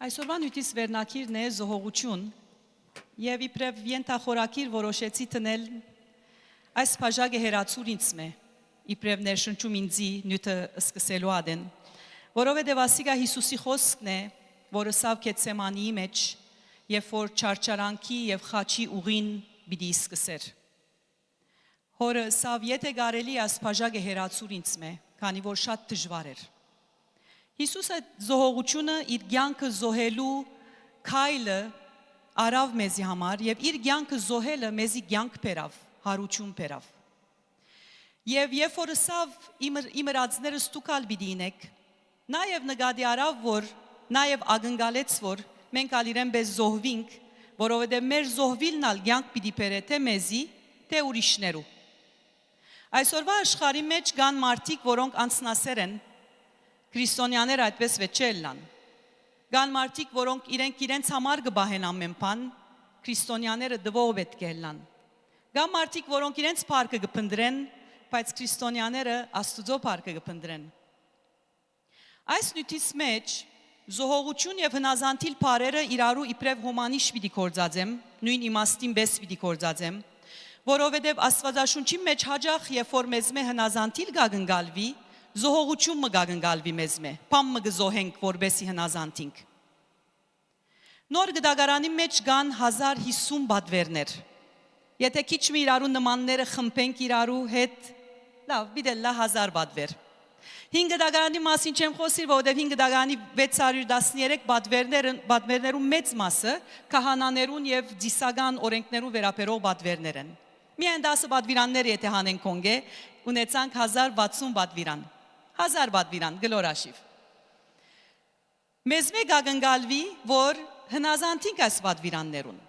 Այսօրվա նույնիսկ վերնակիրն է զոհողություն եւ իբրև ենթախորակիր որոշեցի տնել այս բաժակը հերացուր ինձ մե իբրև ներշնչում ինձի նյութը սկսելու ադեն որովհետեւ ասիկա Հիսուսի խոսքն է որը սավ Գեթսեմանիի մեջ եւ որ չարչարանքի եւ խաչի ուղին պիտի սկսեր հորը սավ եթե կարելի աս բաժակը հերացուր ինձ մե քանի որ շատ դժվար էր Հիսուսը զոհողությունը իր կյանքը զոհելու քայլը արավ մեզի համար եւ իր կյանքը զոհելը մեզի կյանք բերավ, հարություն բերավ։ Եվ երբ որ սավ իմ ռածները ստուկալ բիդինեք, նաեւ նկատի արավ որ նաեւ ագնկալեց որ մենք ալիրեն բես զոհվինք, որովհետեւ մեր զոհվիլն ալ կյանք պիտի բերե թե մեզի, թե ուրիշներու։ Այսօրվա աշխարհի մեջ կան մարդիկ, որոնք անցնասեր են Քրիստոնյաներ այդպես վեճելան։ Կան մարդիկ, որոնք իրենց համար կբահեն ամեն բան, քրիստոնյաները դվով պետք է լան։ Կան մարդիկ, որոնք իրենց փառքը կփնտրեն, բայց քրիստոնյաները Աստուծո փառքը կփնտրեն։ Այս նյութից մեջ զոհողություն եւ հնազանդիլ փառերը իրարու իբրև հոմանիշ պիտի կործածեմ, նույն իմաստին բես պիտի կործածեմ, որովհետեւ Աստվածաշունչի մեջ հաջող երբ որ մեզ մե հնազանդիլ գագնգալվի Զոհողություն մը գագնգալվի մեզ մե, պամ մը գզոհենք, որբեսի հնազանտինք։ Նոր գդագարանի մեջ կան 1050 բադվերներ։ Եթե քիչ մի իրարու նմանները խմպենք իրարու հետ, լավ, բիդելլա 1000 բադվեր։ 5 գդագարանի մասին չեմ խոսիր, որովհետև 5 գդագարանի 613 բադվերներու մեծ մասը քահանաներուն եւ դիսական օրենքներու վերաբերող բադվերներ են։ Միայն 10 բադվիրաններ եթե հանենք կոնգե, ունեցանք 1060 բադվիրան։ 1000 բադվիրան գլորաշիվ։ Մեզ մեկ ագնկալվի, որ հնազանդինք այս բադվիրաններուն։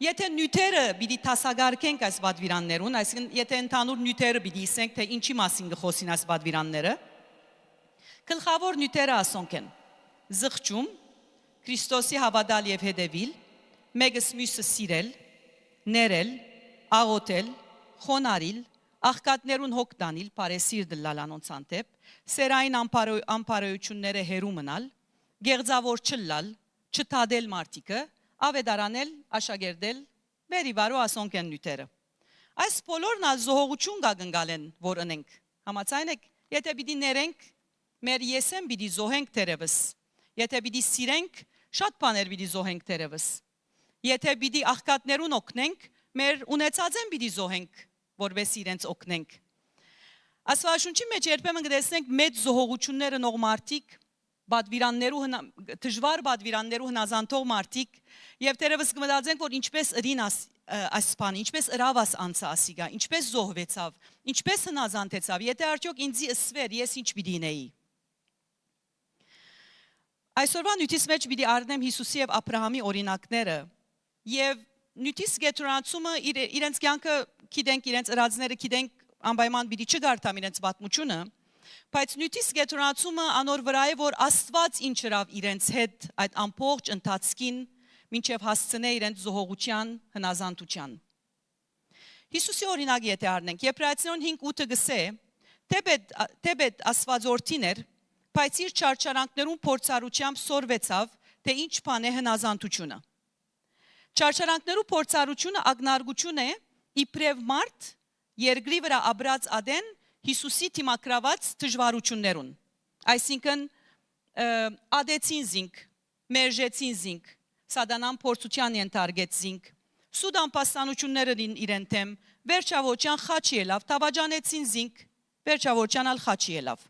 Եթե նյութերը պիտի տասագարկենք այս բադվիրաններուն, այսինքն եթե ընդհանուր նյութերը պիտի ասենք, թե ինչի մասին կխոսին այս բադվիրանները, գլխավոր նյութերը ասոնք են. զղջում, Քրիստոսի հավատալ եւ հետևիլ, մեկս մյուսը սիրել, ներել, աղոթել, խոնարհիլ, աղքատներուն հոգ տանիլ, բարեսիր դլալանոնց անտեպ, սերային ամպարոյությունները հերու մնալ, գեղձավոր չլալ, չթադել մարդիկը, ավետարանել, աշակերտել, վերիվարու ասոնք են նյութերը։ Այս բոլորն ալ զոհողություն կագնկալ են, որ ընենք։ Համաձայն եք, եթե պիտի ներենք, մեր եսեմ պիտի զոհենք թերևս, եթե պիտի սիրենք, շատ բաներ պիտի զոհենք թերևս, եթե պիտի աղքատներուն օգնենք, մեր ունեցածեն պիտի զոհենք, որպես իրենց օգնենք։ Աստվածաշունչի մեջ երբեմն կտեսնենք մեծ զոհողությունները նող մարդիկ, դժվար բադվիրաններու հնազանդող մարդիկ, եւ թերևս կմտածենք, որ ինչպես ըրին այս բանը, ինչպես ըրավ անցա ասիգա, ինչպես զոհվեցավ, ինչպես հնազանդեցավ, եթե արդյոք ինձի ըսվեր, ես ինչ պիտի ինեի։ Այսօրվա նյութից մեջ պիտի առնեմ Հիսուսի եւ Աբրահամի օրինակները եւ նյութիս գետրոնացումը իրենց կյանքը գիտենք, իրենց ըրածները գիտենք, անպայման պիտի չգարտամ իրենց պատմությունը, բայց նյութիս գետրոնացումը անոր վրա է, որ Աստված ինչ հրավ իրենց հետ այդ ամբողջ ընթացքին, մինչև հասցնե իրենց զոհողության, հնազանդության։ Հիսուսի օրինակը եթե առնենք, Եբրայեցիներուն 5:8 գսե, թեպետ Աստվածորդին էր, բայց իր չարչարանքներուն փորձառությամբ սորվեցավ, թե ինչ բան է հնազանդությունը։ Չարչարանքներու փորձառությունը ագնարգություն է, իբրև մարդ երկրի վրա ապրած ադեն Հիսուսի թիմակրաված դժվարություններուն։ Այսինքն ադեցին զինք, մերժեցին զինք, սատանան փորձության ենթարկեց զինք, սուտ անպաստանությունները իրեն թեմ, վերջավորության խաչի ելավ, թավաջանեցին զինք, վերջավորության ալ խաչի ելավ։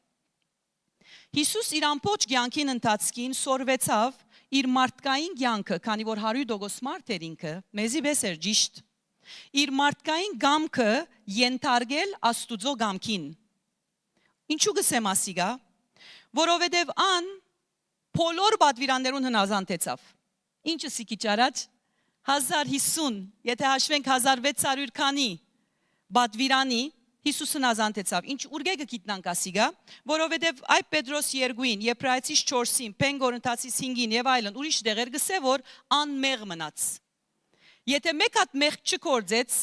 Հիսուս իր ամբողջ կյանքին ընթացքին սորվեցավ իր մարդկային կյանքը, քանի որ 100% մարդ էր ինքը, մեզի բես էր ճիշտ, իր մարդկային գամքը ենթարկել Աստուծո գամքին։ Ինչու գսեմ ասիգա, որովհետև ան բոլոր բադվիրաններուն հնազանդեցավ։ Ինչը սիկիչ առաջ 1050, եթե հաշվենք 1600 քանի բադվիրանի Հիսուս հնազանդեցավ։ Ինչ ուրգեգը գիտնանք ասիգա, որովհետև այ Պետրոս 2-ին, Եբրայեցիս 4-ին, Փեն Կորինթացիս 5-ին եւ այլն ուրիշ դեղեր գսե որ անմեղ մնաց։ Եթե մեկ հատ մեղ չկործեց,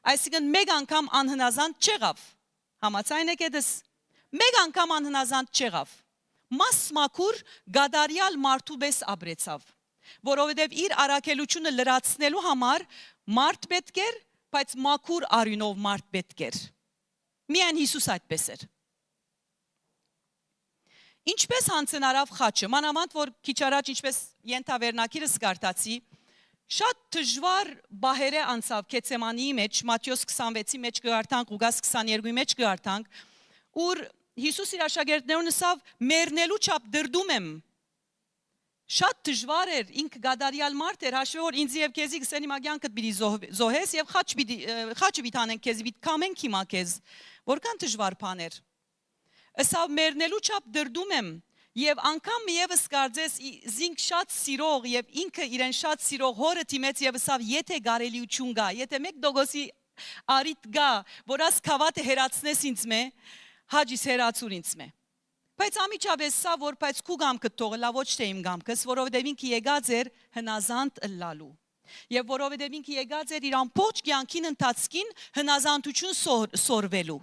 այսինքն մեկ անգամ անհնազանդ չեղավ։ Համաձայն եք այդս։ Մեկ անգամ անհնազանդ չեղավ։ մասմակուր գադարյալ մարդու պես ապրեցավ, որովհետև իր առաքելությունը լրացնելու համար մարդ պետք էր, բայց մաքուր արյունով մարդ պետք էր։ Միայն Հիսուս այդպես էր։ Ինչպես հանցնարավ խաչը, մանավանդ որ քիչ առաջ ինչպես ենթավերնագիրս կարտացի, շատ դժվար բահեր է անցավ Գեթսեմանիի մեջ, Մատթեոս 26-ի մեջ գարտանք, Ղուկաս 22-ի մեջ գարտանք, ուր Հիսուս իր աշակերտներուն ասավ մեռնելու չափ դրդում եմ։ Շատ դժվար էր, ինքը գադարյալ մարդ էր, հաշվի որ ինձ եւ քեզի գսեն հիմա կյանքդ պիտի զոհես եւ խաչը պիտի անենք քեզի, պիտի կամենք հիմա քեզ։ Որքան դժվար բան էր։ Ասավ մեռնելու չափ դրդում եմ եւ անգամ եւս կարծես զինք շատ սիրող եւ ինքը իրեն շատ սիրող հորը դիմեց եւ ասավ եթե գարելիություն կա, եթե մեկ դոգոսի արիտ գա, որ աս քավատը հերացնես ինձ մե, հաջիս հերացուր ինձ մե։ Բայց ամիջապես սա որ բայց քու գամքը թողլա ոչ թե իմ գամքս, որովհետեւ ինքը եկած էր հնազանդ ըլլալու։ Եվ որովհետեւ ինքը եկած էր իր ամբողջ կյանքին ընթացքին հնազանդություն սորվելու։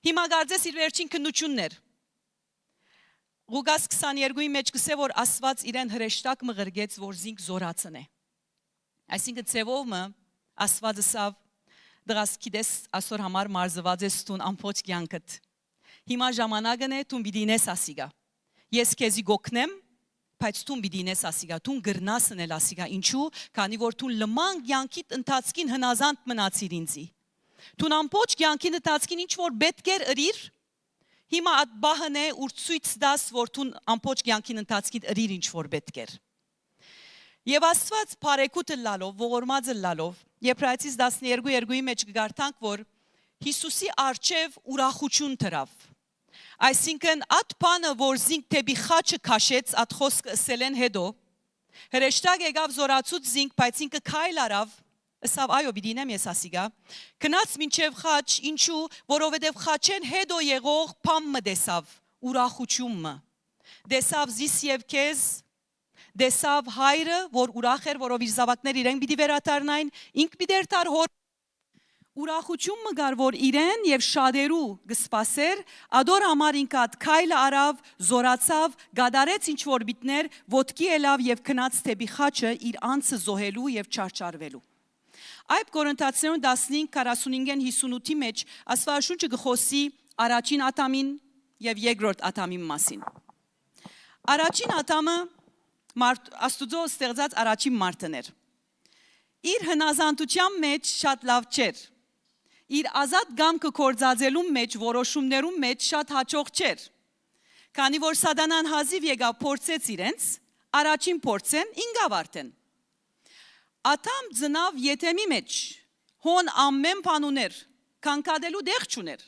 Հիմա կարծես իր վերջին քննությունն էր։ Ղուկաս 22-ի մեջ գսե որ Աստված իրեն հրեշտակ մղրգեց որ զինք զորացնե։ Այսինքն ծևովը Աստված ասավ դրաս գիտես այսօր համար մարզված ես տուն ամբողջ կյանքդ։ Հիմա ժամանակն է դու պիտի նես ասիգա։ Ես քեզի գոքնեմ, բայց դու պիտի նես ասիգա, դու գրնասն էլ ասիգա, ինչու, քանի որ դու լման կյանքիդ ընթացքին հնազանդ մնացիր ինձի։ Դու ամբողջ կյանքին ընթացքին ինչ որ պետք էր ըրիր, հիմա այդ բահն է ուր ցույց տաս, որ դու ամբողջ կյանքին ընթացքին ըրիր ինչ որ պետք էր։ Եվ Աստված բարեկուտը լալով, ողորմածը լալով, Եբրայեցիս 12:2-ի մեջ կգարտանք, որ Հիսուսի արչև ուրախություն դրավ։ Այսինքն այդ բանը, որ զինք թեպի խաչը քաշեց, այդ խոսքը ասել են հետո, հրեշտակ եկավ զորացուց զինք, բայց ինքը քայլ արավ, ասավ այո, բիդինեմ ես ասիգա, գնաց մինչև խաչ, ինչու, որովհետև խաչեն հետո եղող բամը դեսավ, ուրախությունը, դեսավ զիս եւ քեզ, դեսավ հայրը, որ ուրախ էր, որով իր զավակներ իրեն պիտի վերադառնային, ինք պիտի դեր հոր ուրախություն մգար, որ իրեն եւ շադերու գսպասեր, ադոր համար ինքը այդ քայլը արավ, զորացավ, գադարեց ինչ որ բիտներ, ոտքի ելավ եւ քնած թեպի խաչը իր անձը զոհելու եւ չարչարվելու։ Այդ Կորինթացիներուն 15:45-ին 58-ի մեջ Աստվածաշունչը գխոսի առաջին ատամին եւ երկրորդ ատամին մասին։ Առաջին ատամը Աստուծո ստեղծած առաջին մարդն էր։ Իր հնազանդության մեջ շատ լավ չէր։ Իր ազատ գամքը կործածելու մեջ, որոշումներում մեջ շատ հաջող չէր։ Քանի որ Սատանան հազիվ եկավ փորձեց իրենց, առաջին փորձեն ինգավ արդեն։ Ատամ ծնավ Եթեմի մեջ, հոն ամեն բան ուներ, կանկադելու դեղ չուներ։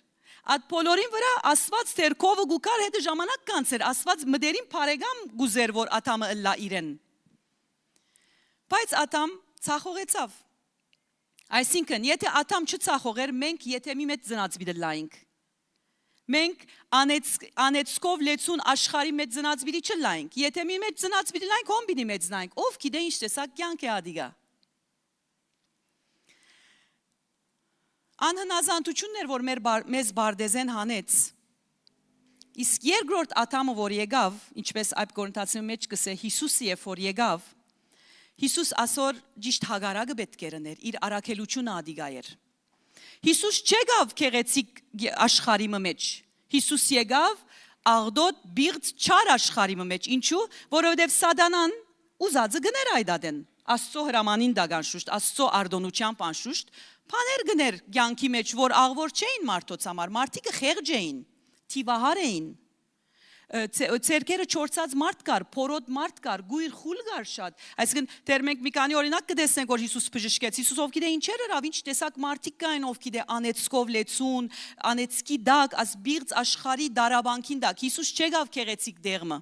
Այդ բոլորին վրա Աստված թերքովը գուկար հետը ժամանակ կանցեր, Աստված մդերին բարեկամ գուզեր, որ ատամը ըլլա իրեն։ Բայց ատամ ցախողեցավ։ Այսինքն, եթե ատամ չցախողեր, մենք Եթեմի մեջ ծնած բիդլայինք։ Մենք անեցկով լեցուն աշխարհի մեջ ծնած բիդի չլայինք։ Եթեմի մեջ ծնած բիդլայինք, հոն բիդի մեջ ծնայինք։ Ով գիտե ինչ տեսակ կյանք է ադիգա։ Անհնազանդությունն էր, որ մեզ բարդեզեն հանեց։ Իսկ երկրորդ ատամը, որ եկավ, ինչպես այդ Կորինթացիների մեջ կսե Հիսուսը երբ որ եկավ, Հիսուս ասոր ճիշտ հագարակը պետք էր ներ, իր առաքելությունը ադիգա էր։ Հիսուս չեկավ քեղեցիկ աշխարհի մեջ։ Հիսուս եկավ աղդոտ բիղծ չար աշխարհի մեջ։ Ինչու? Որովհետև Սատանան ուզածը գներ այդադեն։ Աստծո հրամանին դագան շուշտ, Աստծո արդոնությամբ անշուշտ, բաներ գներ կյանքի մեջ, որ աղվոր չէին մարդոց համար, մարդիկը խեղճ էին, թիվահար էին։ Ցերկերը չորցած մարդ կար, փորոտ մարդ կար, գույր խուլ կար շատ։ Այսինքն դեռ մենք մի քանի օրինակ կտեսնենք, որ Հիսուս բժշկեց։ Հիսուս ով գիտե ինչեր էր, ինչ տեսակ մարդիկ կային, ով գիտե անեցկով լեցուն, անեցկի դակ, աս բիղծ աշխարհի դարաբանքին դակ։ Հիսուս չեկավ քեղեցիկ դեղմը։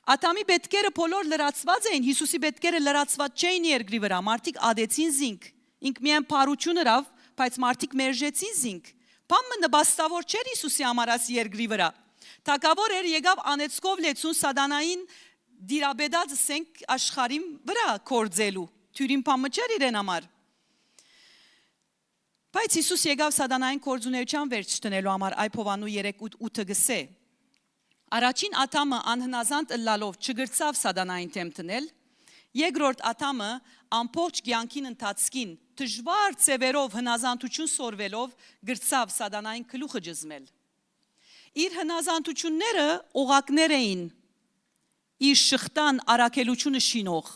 Ատամի պետքերը բոլոր լրացված էին, Հիսուսի պետքերը լրացված չէին երկրի վրա, մարդիկ ադեցին զինք։ Ինք միայն փարություն հրավ, բայց մարդիկ մերժեցին զինք։ Բամը նպաստավոր չէր Հիսուսի համար աս երկրի վրա։ Թակավոր էր եկավ անեցկով լեցուն Սատանային դիրաբեդած սենք աշխարհի վրա կորձելու։ Թյուրին բամը չէր իրեն համար։ Բայց Հիսուս եկավ Սատանային կորձունեության վերջ տնելու համար այ Փովանու 3:8-ը գսե։ Առաջին ատամը անհնազանդ ըլլալով չգրցավ սատանային թեմ տնել, երկրորդ ատամը ամբողջ կյանքին ընթացքին դժվար ծևերով հնազանդություն սորվելով գրցավ սատանային գլուխը ջզմել։ Իր հնազանդությունները օղակներ էին իր շղթան արաքելությունը շինող։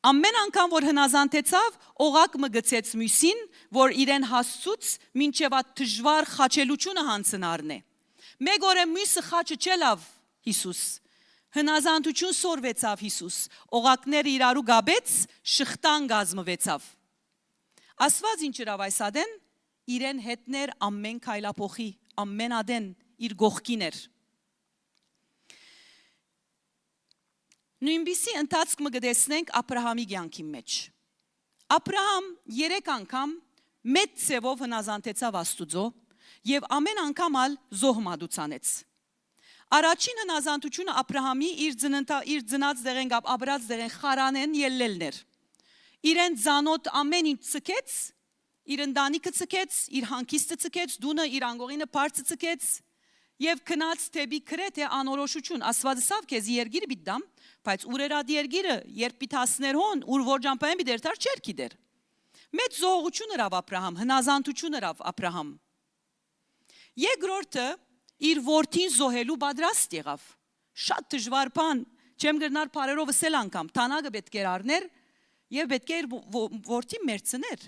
Ամեն անգամ որ հնազանդեցավ, օղակ մը գցեց մյուսին, որ իրեն հասցուց մինչև այդ դժվար խաչելությունը հանցնարն է։ Մեկ օրը մյուսը խաչը չելավ Հիսուս։ Հնազանդություն սորվեցավ Հիսուս։ Օղակները իրարու գաբեց, շղթան գազմվեցավ։ Աստված ինչ իրավ այս ադեն, իրեն հետներ ամեն քայլափոխի, ամեն ադեն իր գողքին էր։ Նույնպիսի ընթացք մը գտեսնենք Աբրահամի կյանքի մեջ։ Աբրահամ 3 անգամ մեծ ծևով հնազանդեցավ Աստուծո եւ ամեն անգամ ալ զոհ մատուցանեց։ Առաջին հնազանդությունը Աբրահամի իր ծնած դեղեն գապ աբրած դեղեն խարանեն ելլելներ։ Իրեն ցանոթ ամեն ինչ ցկեց, իր ընտանիքը ցկեց, իր հանգիստը ցկեց, դունը իր անգողինը բարձ ցկեց եւ քնած թեպի քրեթե անորոշություն։ Աստված ասավ քեզ երգիր բիդամ, բայց ուրեր ադի երգիրը երբ պիտասներ հոն ուր որ ջամփային բիդերտար չեր գիտեր։ Մեծ զողություն հրավ Աբրահամ, հնազանդություն հրավ Աբրահամ։ Երկրորդը իր որդին զոհելու պատրաստ եղավ։ Շատ դժվար բան, չեմ գրնար բարերով ասել անգամ, տանագը պետք էր առներ եւ պետք էր որդին մերցներ։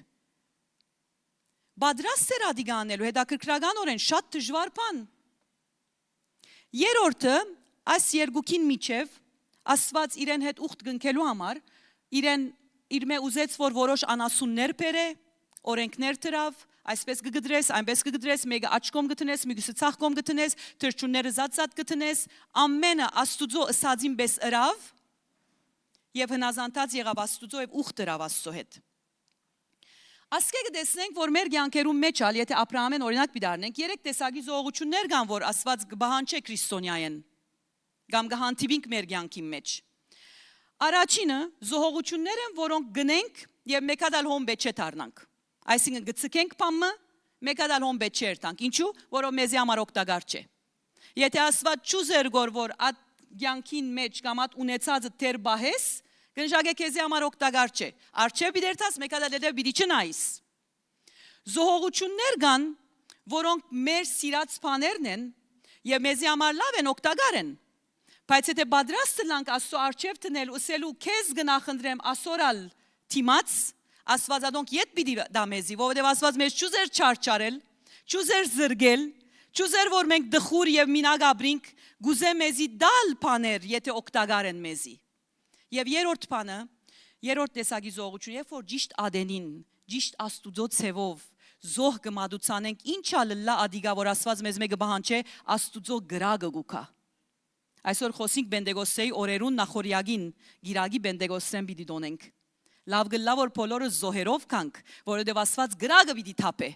Պատրաստ էր ադիգանելու, հետաքրքրականորեն շատ դժվար բան։ Երրորդը այս երկուքին միջև Աստված իրեն հետ ուխտ գնքելու համար իր մե ուզեց որ որոշ անասուններ բերե, օրենքներ դրավ, այսպես կգդրես, այնպես կգդրես, մեկը աչքոմ գտնես, մյուսը ցախկոմ գտնես, թրջունները զատ գտնես, ամենը Աստուծո ըսածին պես ըրավ եւ հնազանդած եղավ Աստուծո եւ ուխտ դրավ Աստծո հետ։ Ասկե կտեսնենք որ մեր կյանքերում մեջ ալ, եթե Աբրահամեն օրինակ պիտարնենք, 3 տեսակի զողություններ կան, որ Աստված կբահանչե քրիստոնյային կամ կհանդիպինք մեր կյանքի մեջ։ Առաջինը զողություններ են, որոնք գնենք եւ մեկադալ հոմբե չդառնանք։ Այսինքն գցկենք բամը, մեկադալ հոմբե չերտանք։ Ինչու՞, որով մեզի համար օգտակար չէ։ Եթե Աստված չուզեր որ այդ կյանքին մեջ կամ այդ ունեցածը թեր բահես, գնշագե քեզի համար օգտակար չէ։ Արչեւ բիդերտաս մեկադալ դե բիդի չնայիս։ Զողություններ կան, որոնք մեր սիրած բաներն են եւ մեզի համար լավ են, օգտակար են։ Բայց եթե պատրաստ լանք Աստծո արչև տնել ուսելու քեզ գնախնդրեմ ասորալ թիմած Աստվածադոնք յետ պիտի դա մեզի որովհետև Աստված մեզ չուզեր չարչարել չուզեր զրգել չուզեր որ մենք դխուր եւ մինագ ապրենք գուզե մեզի դալ բաներ եթե օգտակար են մեզի եւ երրորդ տեսակի զողություն երբ որ ճիշտ ադենին ճիշտ Աստուծո ցևով զոհ կմադուցանենք ինչա լլա ադիգա որ Աստված մեզ մեկը բահանչե Աստուծո գրագը գուքա Այսօր խոսենք Բենդեգոստեի օրերուն նախորյակին գիրագի Բենդեգոստեն պիտի դոնենք։ Լավ գլա որ բոլորը զոհերով կանք, որովհետև Աստված գրագը պիտի թափե։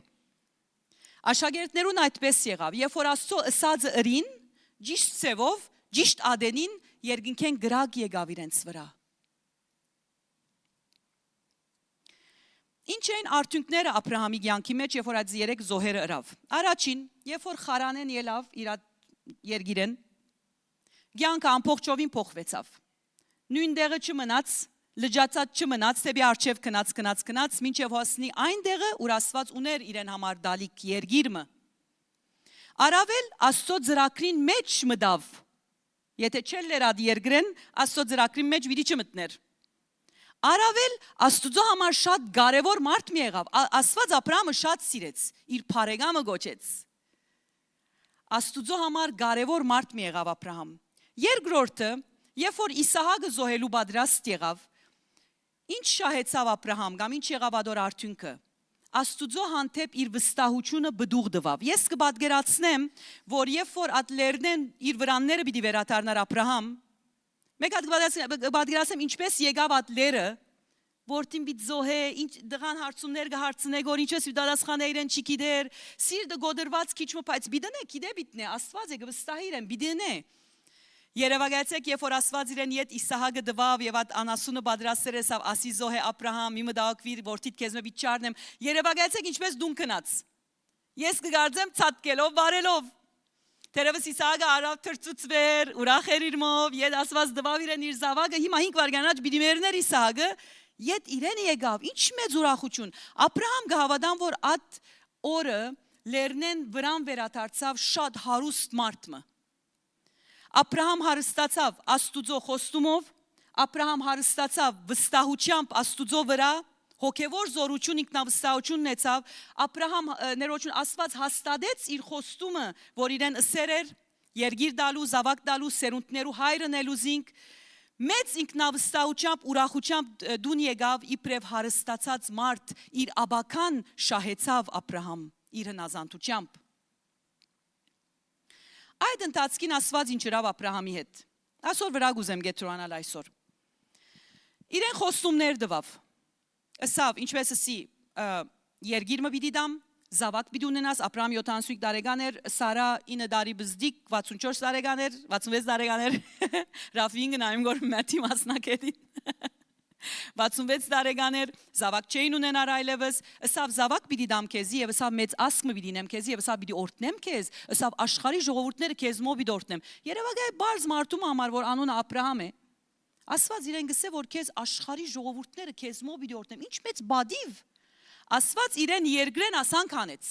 Աշակերտներուն այդպես եղավ, երբ որ Աստծո ըսածը ըրին, ճիշտ ցևով, ճիշտ ադենին երկնքեն գրագ եկավ իրենց վրա։ Ինչ էին արդյունքները Աբրահամի կյանքի մեջ, երբ որ այդ 3 զոհերը ըրավ։ Առաջին, երբ որ խարանեն ելավ իր երգիրեն Կյանքը ամբողջովին փոխվեցավ։ Նույն դեղը չմնաց, լճացած չմնաց, թեպի արչև քնած, մինչև հասնի այն դեղը, ուր Աստված ուներ իրեն համար դալիք երգիրը։ Արավել Աստծո ծրագրին մեջ մտավ։ Եթե չելներ ադի երգրեն, Աստծո ծրագրին մեջ պիտի չմտներ։ Արավել Աստուծո համար շատ կարևոր մարդ մի եղավ։ Աստված Աբրահամը շատ սիրեց, իր բարեկամը գոչեց։ Աստուծո համար կարևոր մարդ մի եղավ Աբրահամ։ Երկրորդը, երբ որ Իսահակը զոհելու պատրաստ եղավ, ինչ շահեցավ Աբրահամ կամ ինչ եղավ ադոր արդյունքը։ Աստուծո հանդեպ իր վստահությունը բդուղ դվավ։ Ես կպատկերացնեմ, որ երբ որ այդ լերնեն իր վրանները պիտի վերադառնար Աբրահամ, մեկ հատ կպատկերացնեմ ինչպես եկավ այդ լերը, որտին պիտի զոհե, ինչ դղան հարցումներ կհարցնե, որ ինչպես դադասխանը իրեն չի գիտեր, սիրտը գոդրված քիչմը, բայց բիդնե, գիտե բիտնե, Աստված է վստահ իրեն, բիդնե։ Երևակայեցեք, երբ որ Աստված իրեն յետ Իսահակը դվավ եւ այդ անասունը պատրաստեր եսավ ասի զոհե Աբրահամ, իմը դակվիր, որտիդ քեզ մը պիտի չառնեմ։ Երևակայեցեք ինչպես դուն քնած։ Ես կգարձեմ ցածկելով, բարելով։ Տերևս Իսահակը արավ թրծուծվեր, ուրախ էր իր մով, եդ ասված դվավ իրեն իր զավակը, հիմա 5 վայրկյան առաջ պիտի մերներ Իսահակը, եդ իրեն եկավ, ինչ մեծ ուրախություն։ Աբրահամ գահավադան, որ այդ օրը լեռնեն վրան վերադարձավ շատ հարուստ մարդը։ Աբրահամ հարստացավ Աստուծո խոստումով, Աբրահամ հարստացավ վստահությամբ Աստուծո վրա, հոգևոր զորություն ինքնավստահություն ունեցավ, Աբրահամ ներողություն Աստված հաստատեց իր խոստումը, որ իրեն ըսեր էր երգիր դալու, զավակ դալու, սերունդներու հայրն ելու զինք, մեծ ինքնավստահությամբ, ուրախությամբ դուն եկավ իբրև հարստացած մարդ, իր աբական շահեցավ Աբրահամ իր հնազանդությամբ։ Այդ ընթացքին Աստված ինչ ըրավ Աբրահամի հետ։ Այսօր վրա գուզեմ գետրոնալ այսօր։ Իրեն խոստումներ տվավ։ Ասավ, ինչպես ասի, երգիրը պիտի դամ, զավակ պիտի ունենաս, Աբրահամ 75 տարեկան էր, Սարա 9 տարի բզդիկ, 64 տարեկան էր, 66 տարեկան էր, Ռաֆին գնայում գոր մետի մասնակետին, 66 տարեկան էր, զավակ չէին ունենար այլևս, ասավ զավակ պիտի դամ քեզի եւ ասավ մեծ ասկը պիտի նեմ քեզի եւ ասավ պիտի օրտնեմ քեզ, ասավ աշխարհի ժողովուրդները քեզ մոտ պիտի օրտնեմ։ Երևակայ բարձ մարդու համար, որ անունը Աբրահամ է, Աստված իրեն գսե որ քեզ աշխարհի ժողովուրդները քեզ մոտ պիտի օրտնեմ։ Ինչ մեծ բադիվ։ Աստված իրեն երկրեն ասանք հանեց։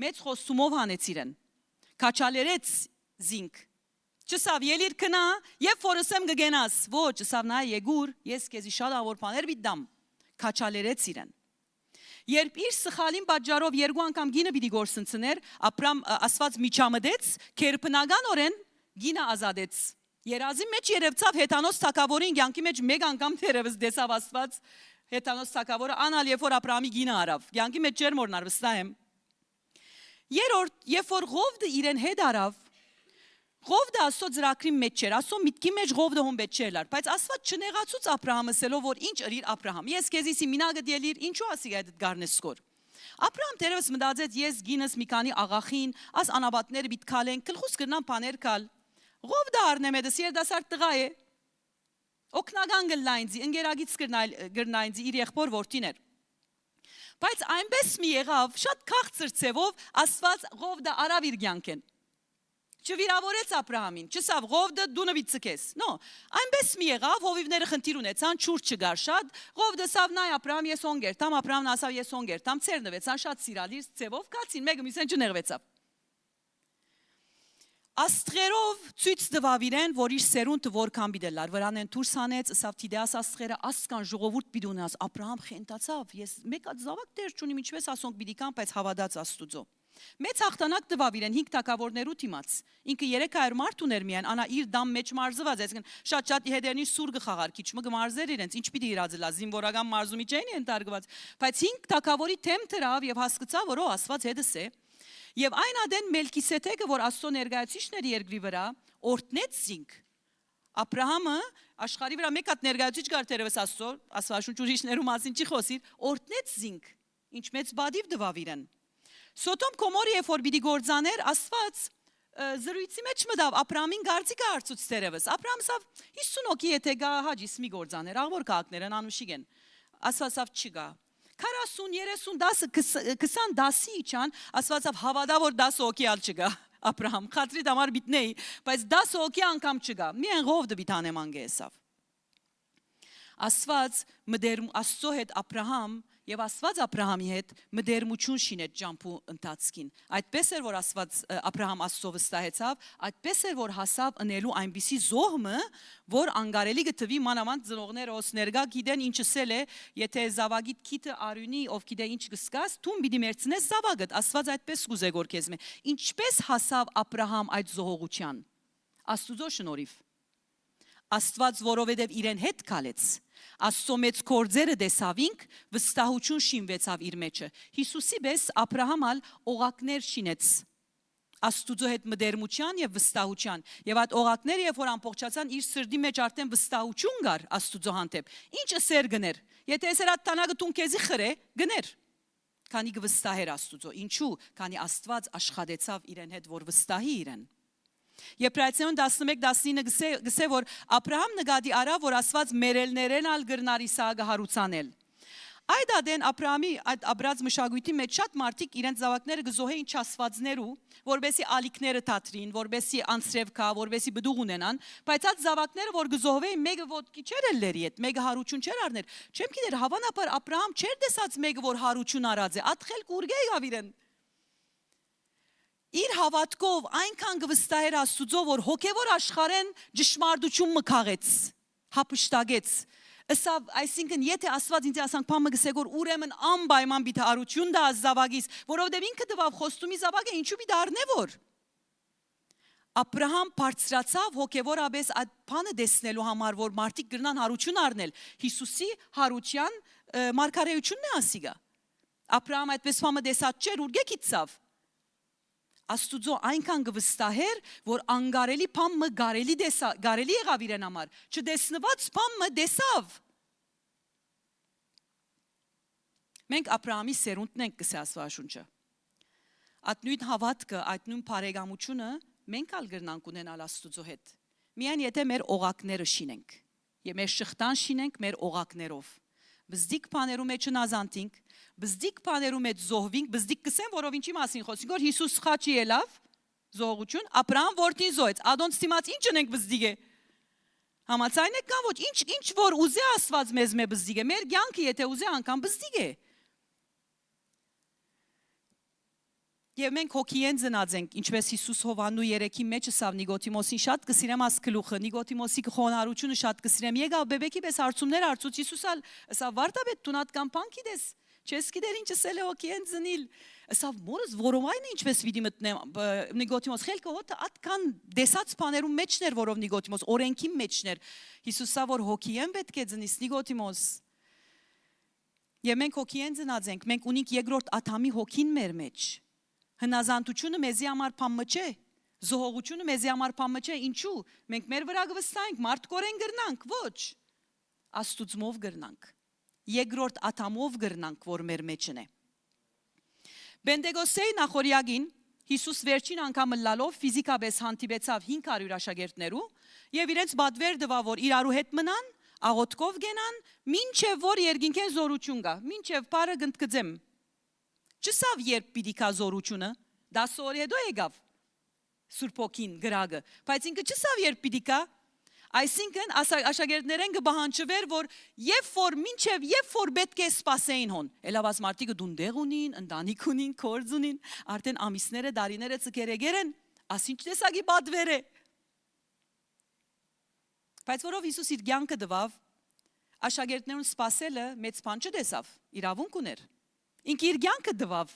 Մեծ խոստումով հանեց իրեն։ Քաչալերեց զինք։ Չսավ ելիր քնա, եւ ֆորսեմ գգենաս։ Ոչ, ասավ նա եգուր, ես քեզի շատ ավոր բաներ պիտի քաչալերեց իրեն։ Երբ իր սխալին պատճառով երկու անգամ գինը պիտի գործընծներ, Աբրահամ Աստված միջամտեց, քերբնականորեն գինը ազատեց։ Երազի մեջ երևցավ հեթանոս թագավորին կյանքի մեջ մեկ անգամ թերևս դեսավ Աստված հեթանոս թագավորը անալ երբ որ Աբրահամի գինը արավ կյանքի մեջ ջեր մորնար վստահ եմ երրորդ երբ որ Ղովդը իրեն հետ արավ Ղովդը Աստծո ծրագրի մեջ էր Աստծո միտքի մեջ Ղովդը հոմբետ չելար բայց Աստված չնեղացուց Աբրահամը ասելով որ ինչ ըրիր Աբրահամ ես քեզի սիմինագը դելիր ինչու ասի այդ գարնեսկոր Աբրահամ դերևս մտածեց ես գինս մի քանի աղախին աս անաբատները պիտի քալեն գլխուս կրնան բաներ քալ Ղովդը առնեմ էդս երդասարդ տղա է օկնական գլայնձի ընկերագից գրնայնձի իր եղբոր որդին էր բայց այնպես մի եղավ շատ քաղցր ցևով Աստված Ղովդը արավ իր կյանքեն չվիրավորեց Աբրահամին չսավ Ղովդը դունը բիցկես նո այնպես մի եղավ հովիվները խնդիր ունեցան չուր չգար շատ Ղովդը սավ նայ Աբրահամ ես օնգերտամ Աբրահամն ասավ ես օնգերտամ ցերնվեցան շատ սիրալիր ցևով կացին մեկը մյուսեն չնեղվեցավ Աստղերով ցույց տվավ իրեն, որ իր սերունդը որքան պիտի լար, վրանեն դուրս հանեց, ասավ թիդեաս աստղերը ասկան ժողովուրդ պիտի ունենաս, Աբրահամ խենթացավ, ես մեկ հատ զավակ դեր չունիմ, ինչպես ասոնք պիտի կան, բայց հավատաց Աստուծո։ Մեծ հաղթանակ տվավ իրեն 5 թագավորներու դիմաց։ Ինքը 300 մարդ ուներ միայն, անա իր դամ մեջ մարզված, այսինքն շատ հետերնի սուր գխաղար, քիչ մը գմարզեր իրենց, ինչ պիտի իրածելա, զինվորական մարզումի չէին ընտարգված, բայց 5 թագավորի թեմ դրավ եւ հասկացավ, որ Աստված հետս է։ Եվ այն ադեն Մելքիսեդեկը, որ Աստծո ներկայացուցիչն էր երկրի վրա, օրտնեց զինք։ Աբրահամը աշխարհի վրա մեկ հատ ներկայացուցիչ կար դերևս Աստծո, Աստվածաշունչ ուրիշներու մասին չի խոսիր, օրտնեց զինք։ Ինչ մեծ բադիվ տվավ իրեն։ Սոդոմ Գոմորը երբ որ պիտի գործաներ, Աստված զրույցի մեջ մտավ Աբրահամին գարձիկը արծուց դերևս։ Աբրահամը ասավ 50 հոգի եթե գա հաջիս մի գործաներ, աղոր քաղաքներն անուշիկ են։ Աստված ասավ չգա։ 40, 30, 10, 20 դասի իջան, Աստվածավ հավատա որ 10 հոգի ալ չգա, Աբրահամ, խատրի դամար բիտնեի, բայց 10 հոգի անգամ չգա, միայն Ղովդը բիթանեմ անգեսավ։ Աստված մդերմ Աստծո հետ Աբրահամ եւ Աստված Աբրահամի հետ մդերմություն շինեց ջամփու ընթացքին։ Այդպես էր որ Աստված Աբրահամ Աստծո վստահեցավ, այդպես էր որ հասավ ընելու այնպիսի զոհմը, որ անգարելի գտվի մանավանդ ծնողները ոս ներգա գիտեն ինչ ասել է, եթե զավագիդ քիթը արյունի ով գիտե ինչ կսկաս, դու պիտի մերցնես զավագդ, Աստված այդպես կուզե որ քեզ մե։ Ինչպես հասավ Աբրահամ այդ զոհողության։ Աստուծո շնորհիվ։ Աստված որովհետև իրեն հետ կալեց Աստծո մեծ գործերը տեսավինք վստահություն շինվեցավ իր մեջը Հիսուսի պես Աբրահամալ օղակներ շինեց Աստուծո հետ մդերմության եւ վստահության եւ այդ օղակները երբ որ ամբողջացան իր սրտի մեջ արդեն վստահություն կար Աստուծո հանդեպ ինչ սեր գներ եթե այսեր այդ տանագը տուն քեզի խրե գներ քանի կվստահեր Աստուծո ինչու քանի Աստված աշխատեցավ իրեն հետ որ վստահի իրեն Եբրայեցիներուն 11:19 գսե որ Աբրահամ նկատի արավ որ Աստված մերելներեն ալ գրնար Իսահակը հարուցանել Այդ ադեն Աբրահամի այդ աբրած մշակույթի մեջ շատ մարդիկ իրենց զավակները գզոհեին չասվածներու, որբեսի ալիքները թատրին, որբեսի անցրև կա, որբեսի բդուղ ունենան, բայց այդ զավակները որ գզոհվեին, մեկը ոտքի չէր ելների հետ, մեկը հարություն չէր առներ։ Չեմ գիտեր, հավանաբար Աբրահամ չէր տեսած մեկը որ հարություն արած է, ատխել կուրգե եղավ իրեն։ Իր հավատքով այնքան կվստահեր Աստուծո, որ հոգևոր աշխարհեն ճշմարտություն մքաղեց, հապշտագեց։ Ասավ, այսինքն եթե Աստված ինձ ասանք բամը գսեք որ ուրեմն անպայման պիտի արություն դա զավակից, որովհետև ինքը դվավ խոստումի զավակը ինչու պիտի առնե որ։ Աբրահամ բարձրացավ հոգևորապես այդ բանը տեսնելու համար, որ մարդիկ կգնան հարություն առնել։ Հիսուսի հարության մարգարեությունն է ասիգա։ Աբրահամ այդպես բամը տեսած չէր, ուր գեկիցավ։ Աստուծո այնքան կվստահեր, որ անգարելի բամը գարելի եղավ իրեն համար, չտեսնված բամը տեսավ։ Մենք Աբրահամի սերունդն ենք կսե Աստվածաշունչը։ Այդ նույն հավատքը, այդ նույն բարեկամությունը մենք ալ գրնանք ունենալ Աստուծո հետ։ Միայն եթե մեր օղակները շինենք, եւ մեր շղթան շինենք մեր օղակներով։ Բզդիկ բաներու մեջ նազանտինք, բզդիկ բաներու մեջ զոհվինք, բզդիկ կսեն, որով ինչի մասին խոսենք, որ Հիսուս խաչի ելավ, զողություն, Աբրահամ որդին զոհեց, ադոնց դիմաց ինչ ունենք բզդիկ է։ Համաձայն եք կամ ոչ, ինչ որ ուզե Աստված մեզ մե բզդիկ է, մեր կյանքը եթե ուզե անգամ բզդիկ է։ Եվ մենք հոգիեն ծնած ենք, ինչպես Հիսուս Հովաննու 3-ի մեջ ասավ Նիկոդիմոսին շատ կսիրեմ աս գլուխը, Նիկոդիմոսի խոնարհությունը շատ կսիրեմ։ Եկավ բեբեկի պես հարցումներ արծուց Հիսուս ալ ասավ վարտաբեդ դու նատ կամ բան գիտես, չես գիտեր ինչ ասել է հոգիեն ծնիլ։ Ասավ մորս որոմայն ինչպես պիտի մտնեմ Նիկոդիմոս խելքը հոտ atkan դեսած բաներու մեջներ, որով Նիկոդիմոս օրենքի մեջներ։ Հիսուսա որ հոգիեն պետք է ծնիս Նիկոդիմոս։ Եվ մենք հոգիեն ծնած ենք, մենք ունենք երկրորդ Ադամի հոգին մեր մեջ։ Հնազանդությունը մեզի համար փամը չէ, զոհողությունը մեզի համար փամը չէ, ինչու։ Մենք մեր վրա կվստահենք, մարդկորեն գրնանք, ոչ։ Աստուծմով գրնանք։ Երկրորդ աթամով գրնանք, որ մեր մեջն է։ Բենտեգոսեի նախորյակին Հիսուս վերջին անգամ լալով ֆիզիկապես հանդիպեցավ 500 աշակերտներու եւ իրենց բադվեր դվա որ իրարու հետ մնան, աղոթքով գնան, մինչեւ որ երկինքեն զորություն գա, մինչեւ բարը գնդկծեմ։ Չսավ երբ պիտի կա զորությունը, 10 օր հետո եկավ Սուրբ Օքին գրագը, բայց ինքը չսավ երբ պիտի կա, այսինքն աշակերտներեն կբահանջվեր, որ մինչև երբ որ պետք է սպասեին հոն, էլավաս մարդիկը դունդեղ ունին, ընտանիք ունին, կորձ ունին, արդեն ամիսները, դարիները ծկերեգեր են, ասինչ տեսակի բադվեր է։ Բայց որով Հիսուս իր կյանքը տվավ, աշակերտներուն սպասելը մեծ բան չտեսավ, իրավունք ուներ։ Ինքը իր կյանքը տվավ։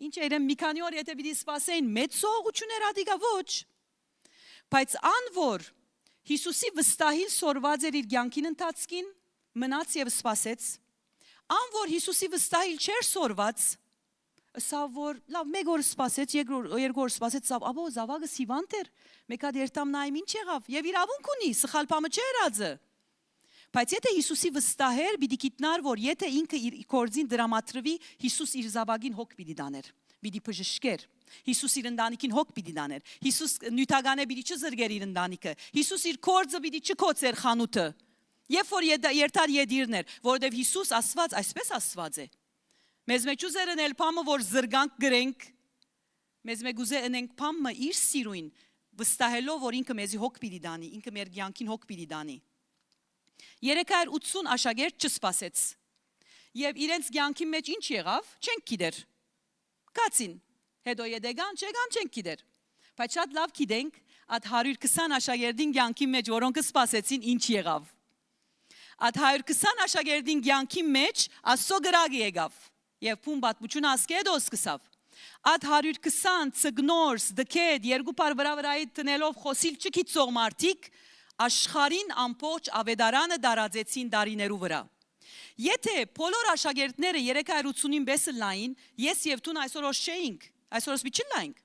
Ինչ երեմ մի քանի օր եթե պիտի սպասեին մեծ սողություններ ադիգա ոչ։ Բայց ան որ Հիսուսի վստահիլ սորված էր իր կյանքին ընթացքին, մնաց եւ սպասեց։ Ան որ Հիսուսի վստահիլ չէր սորված, ասավ որ լավ մեկ օր սպասեց, երկու օր սպասեց, ասավ աբո զավակը սիվանտ էր, մեկ հատ երթամ նայեմ ինչ եղավ եւ իրավունք ունի, սխալ բամը չէր ածը։ Բայց եթե Հիսուսի վստահեր, պիտի գիտնար, որ եթե ինքը իր կորձին դրամատրվի, Հիսուս իր զավակին հոգ պիտի դաներ, պիտի բժշկեր։ Հիսուս իր ընտանիքին հոգ պիտի դաներ։ Հիսուս նյութականը պիտի չզրգեր իր ընտանիքը։ Հիսուս իր կորձը պիտի չկոծեր խանութը։ Երբ որ երթար յետիրներ, որովհետև Հիսուս Աստված այսպես Աստված է։ Մեզ մեջ ուզեր ընել փամը, որ զրգանք գրենք, մեզ մեկ ուզե ընենք փամը իր սիրույն, վստահելով, որ ինքը մեզի հոգ պիտի դանի, ինքը մեր կյանքին հոգ պիտի դանի։ 380 աշակերտ չսպասեց։ Եվ իրենց կյանքի մեջ ինչ եղավ, չենք գիտեր։ Կացին, հետո յետեգան, չեկան չենք գիտեր։ Բայց շատ լավ գիտենք, այդ 120 աշակերտին կյանքի մեջ, որոնք սպասեցին, ինչ եղավ։ Այդ 120 աշակերտին կյանքի մեջ Աստծո գրագը եկավ։ Եվ փուն պատմությունը ասկեդո սկսավ։ Այդ 120 ցգնորս դքեդ երկու բար վրայի տնելով խոսիլ չգիտող մարդիկ աշխարհին ամբողջ ավետարանը դարածեցին դարիներու վրա։ Եթե բոլոր աշակերտները 380-ին բեսը լային, ես եւ դու այսօր ոչեինք, այսօր մի չլայինք,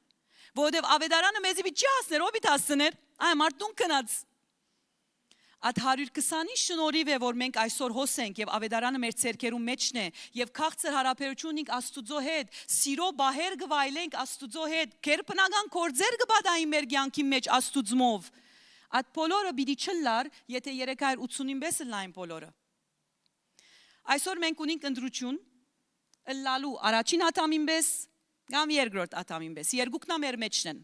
որովհետեւ ավետարանը մեզի մի չի հասներ, ով իտ հասներ, այ մարդուն կնած։ Այդ 120-ի շնորհիվ է, որ մենք այսօր հոսենք եւ ավետարանը մեր ցերկերու մեջն է եւ քաղցր հարաբերություն ունենք Աստուծո հետ, սիրո բահեր գվայլենք Աստուծո հետ, կերպնական կորձեր գբադային մեր կյանքի մեջ Աստուծմով։ Այդ բոլորը պիտի չլար, եթե 380-ին բեսը լայն բոլորը։ Այսօր մենք ունենք ընտրություն ըլլալու առաջին ատամին պես կամ երկրորդ ատամին պես։ Երկուքն ա մեր մեջն են։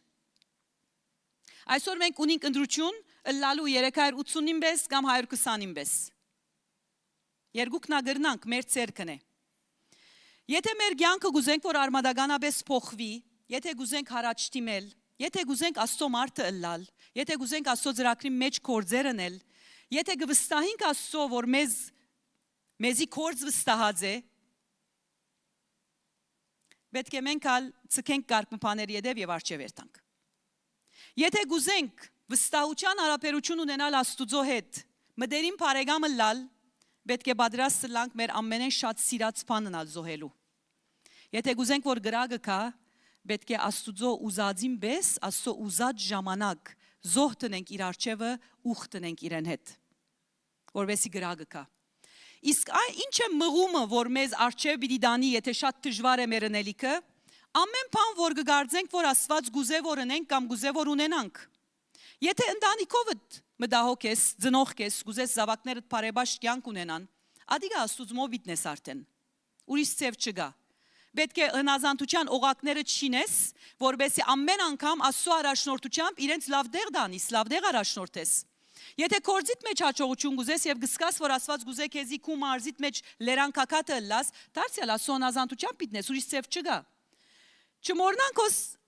Այսօր մենք ունենք ընտրություն ըլլալու 380-ին պես կամ 120-ին պես։ Երկուքն ա գրնանք մեր ցերկն է։ Եթե մեր կյանքը գուզենք որ արմադականապես փոխվի, եթե գուզենք հարաճ դիմել, եթե գուզենք Աստծո մարդը ըլլալ, եթե գուզենք Աստծո ծրագրի մեջ կորձեր անել, եթե գվստահենք Աստծո որ մեզի կորձ վստահած է, պետք է մենք ալ ցկենք կարգմփաների յետև եւ արջև երթանք։ Եթե գուզենք վստահության հարաբերություն ունենալ Աստուծո հետ, մտերիմ բարեկամը լալ, պետք է պատրաստ լանք մեր ամենեն շատ սիրած բանն ալ զոհելու։ Եթե գուզենք որ գրագը կա, պետք է Աստուծո ուզածին պես, Աստծո ուզած ժամանակ զոհ տնենք իր արջևը, ուխ տնենք իրեն հետ, որովհետեւ գրագը կա։ Իսկ ինչ է մղումը, որ մեզ արջև պիտի դանի, եթե շատ դժվար է մեր ընելիքը, ամեն բան որ կգարձենք, որ Աստված գուզե որ ունենք կամ գուզե որ ունենանք։ Եթե ընտանիքովդ մտահոգ ես, ծնող ես, գուզես զավակներդ բարեբաշտ կյանք ունենան, ադիգա Աստուծո մոբիտնես արդեն։ Ուրիշ ցև չկա։ Պետք է հնազանդության օղակները չինես, որովհետեւ ամեն անգամ Աստծո առաջնորդությամբ իրենց լավ դեղ դանիս, լավ դեղ առաջնորդես։ Եթե կորձիտ մեջ հաջողություն գուզես եւ գսկաս որ Աստված գուզե քեզի քու մարզիտ մեջ լերանքակատը լաս, դարձյալ Աստծո հնազանդությամբ պիտնես, ուրիշ ցև չկա։ Չմորնանք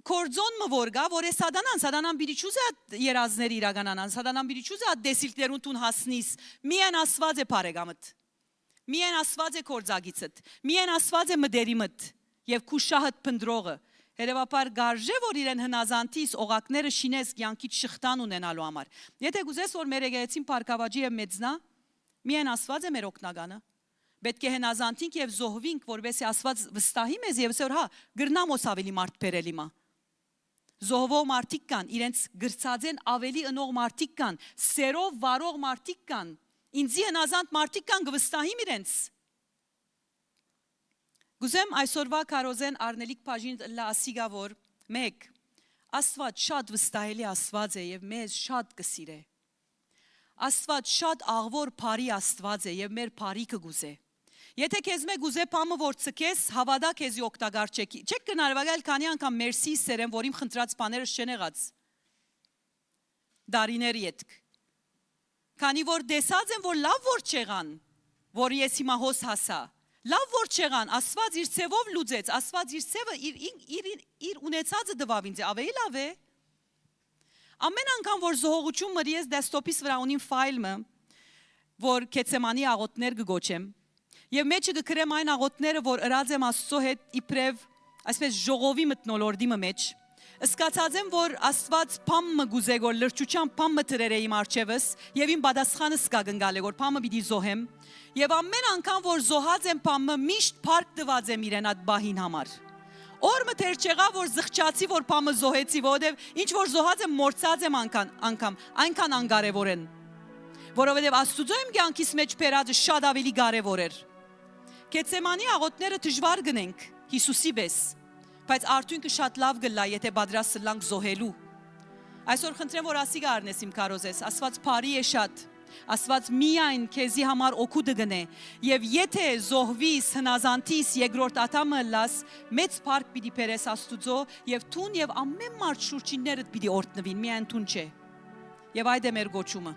կորձոն մոր գա, որ է սատանան բիդի չուզե երազներ իրականանան, սատանան բիդի չուզե դեսիլքներուն տուն հասնիս, միայն Աստված է բարեկամդ, միայն Աստված է կորձագիցդ, միայն Աստված է մդերիմդ եւ քու շահդ փնդրողը, Երևաբար գարժե որ իրեն հնազանդիս օղակները շինես կյանքից շղթան ունենալու համար։ Եթե գուզես որ մեր եկեղեցին փառքավաճի եւ մեծնա, միայն Աստված է մեր օգնականը։ Պետք է հնազանդենք եւ զոհվենք, որովհետեւ Աստված վստահի մեզ եւ ասեր, հա, գրնամոս ավելի մարդ բերելի մա։ Զոհվող մարդիկ կան, իրենց գրծածեն ավելի ընող մարդիկ կան, սերով վարող մարդիկ կան, ինձի հնազանդ մարդիկ կան գվստահիմ իրենց։ Գուզեմ այսօրվա կարոզեն արնելիք բաժին լա ասիգա որ 1 Աստված շատ վստահելի Աստված է եւ մեզ շատ կսիրե։ Աստված շատ աղվոր բարի Աստված է եւ մեր բարիքը գուզե։ Եթե քեզ մեկ գուզե բամը որ ցկես, հավատա քեզի օգտակար չեք։ Չեք կնարվագալ քանի անգամ մերսի սերեմ, որ իմ խնդրած բաները չեն եղած։ Դարիներ յետք։ Քանի որ դեսած են որ լավ որ չեղան, որ ես հիմա հոս հասա։ Լավ որ չեղան, Աստված իր ցևով լուծեց, Աստված իր ցևը իր ունեցածը դվավ ինձ, ավելի լավ է։ Ամեն անգամ որ զոհողություն մրիես դեսկտոպիս վրա ունիմ ֆայլը, որ Գեթսեմանի աղոթներ կգոչեմ, եւ մեջը կգրեմ այն աղոթները, որ ըրած եմ Աստծո հետ իբրև, այսպես ժողովի մտնոլորտի մեջ, Սկացած եմ, որ Աստված փամը գուզե որ լրջության փամը դրեր է իմ արջևս եւ իմ պատասխանը սկա գնալ է որ փամը պիտի զոհեմ եւ ամեն անգամ որ զոհած եմ փամը միշտ փառք տված եմ իրեն այդ բահին համար օրը թեր չեղա որ զղջացի որ փամը զոհեցի որովհետեւ ինչ որ զոհած եմ մորցած եմ անգամ այնքան անկարևոր են որովհետեւ Աստուծո իմ կյանքիս մեջ բերածը շատ ավելի կարևոր էր Գեթսեմանի աղոթները դժվար գնենք Հիսուսի պես բայց արդյունքը շատ լավ գլա, եթե պատրաստ լանք զոհելու։ Այսօր խնդրեմ, որ ասի գարնես իմ կարոզես, Աստված բարի է շատ, Աստված միայն քեզի համար օգուտը գնե, եւ եթե զոհվիս, հնազանդիս, երկրորդ ատամը լաս, մեծ փառք պիտի բերես Աստուծո եւ թուն եւ ամեն մարդ շուրջիններդ պիտի օրհնվին, միայն թուն չէ։ Եվ այդ է մեր գոչումը։